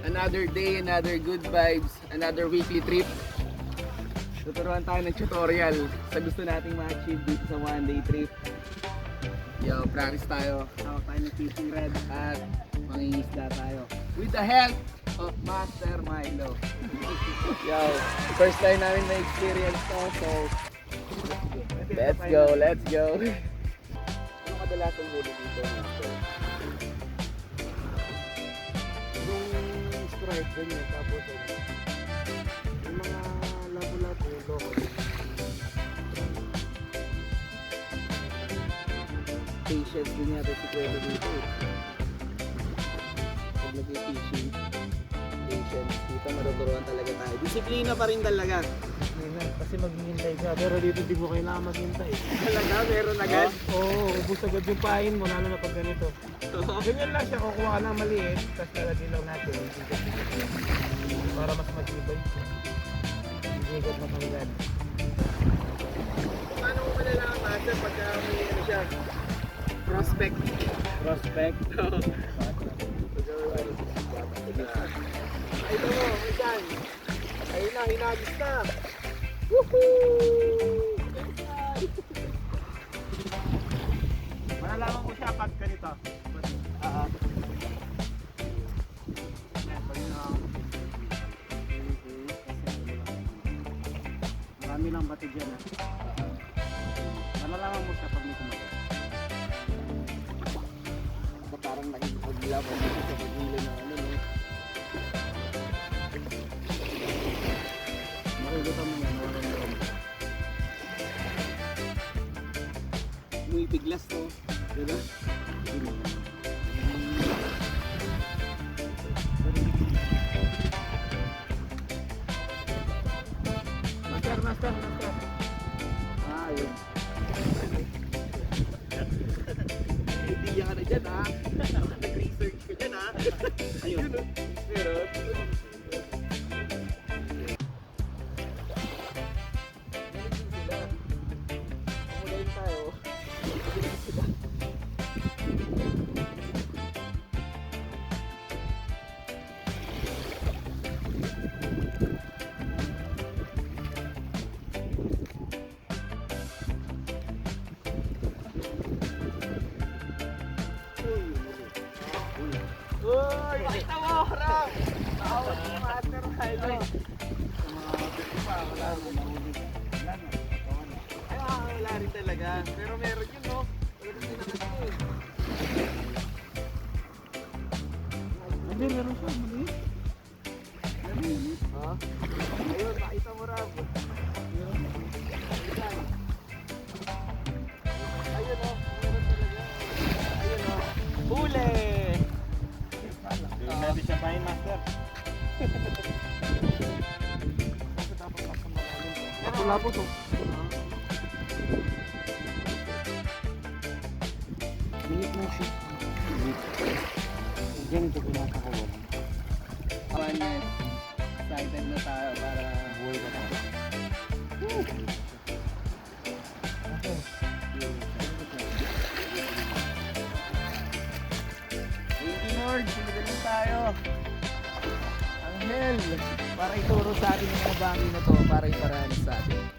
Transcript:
Another day, another good vibes, another weekly trip. Tuturuan tayo ng tutorial sa gusto nating ma-achieve dito sa one day trip. Yo, practice tayo. Hawak tayo ng fishing rod at mangingisda tayo. With the help of Master Milo. Yo, first time namin na-experience to, so let's go, let's go. Ano kadalasan huli dito, Master? Yung strike, ganyan, tapos yung mga labo-labo, loko. Patience din yata si Kuya dito eh. Pag nag-fishing, patience. Dito matuturuan talaga tayo. Disiplina pa rin talaga. Kasi maghihintay ka, pero dito di mo kailangan maghintay. Talaga, meron agad. Oo, ubus agad yung pain mo, lalo na pag ganito. Ganyan lang siya, kukuha ka ng maliit, tapos lalagay lang natin. Para mas matibay. Iigot na pangilan. Paano mo malalaman, Master, pagka may ano siya? Prospect. Prospect. Ay, ito mo, isan. Ayun na, hinagis na. Malalaman ko siya pag ganito. Yan, pag yun ang marami lang bato dyan. Malalaman mo siya pag may kumagat. Parang nakikipaglaban dito sa paghili ng ano, no? Makikita mo yan, walang loob. Muy biglas, no? Diba? Master. Yun. Hindi ka na dyan, ha? Nag-research ka dyan, ha? Ayun. Pero, umulayin tayo. Uy! Pakita mo, Ram! Tawag si Master Milo. Sa mga bato pa, wala na, nahuli. Wala na, tawa na. Ay, wala rin talaga. Pero meron yun, no? Pero hindi naman ito eh. Hindi, meron siya, maliit. Ha? Ayun, makita mo, Ram. Meron. Ayun, oh. Meron talaga. Ayun, oh. Huli! Pwede siya pahin, Master. Lapo to. Minit na siya. Diyan ito pinakakawalan. Awareness. Excited na tayo para Buhay ka tayo. Thank you, Lord. Sinagaling tayo. Anghel, para ituro sa atin yung mga bangin na to para iparaan sa atin.